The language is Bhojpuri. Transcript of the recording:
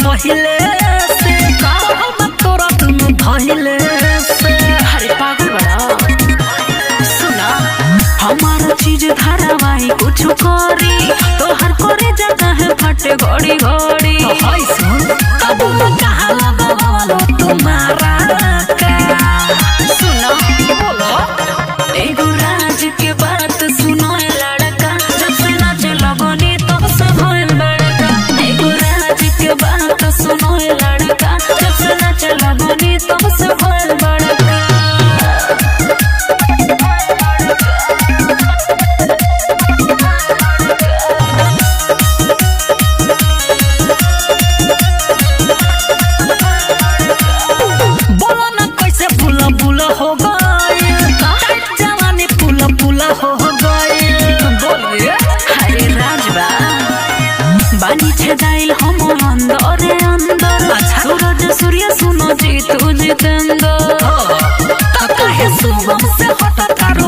पहिले से कहल तोरा तुम भइले से अरे पागल बड़ा सुना हमारा चीज धारावाही कुछ करी तोहर करे जगह है फटे घड़ी घड़ी तो हाय सुन कब कहा लगवालो तुम्हारा का सुना बोलो एगो राज के बात सुनो लड़का जब से नाचे लगनी तब से भइल बड़का एगो राज के बात सुनो लड़का जब से नाचे लगनी तब से भइल बड़का बोलो ना कैसे फूला फूला हो गए जवानी फूला फूला हो गए बोलिए अरे राजबा बानी छेदाइल हम अंदर अंदर सूरज सूर्य सुनो जी तू जितेंद्र काहे सुगम से हटा तारो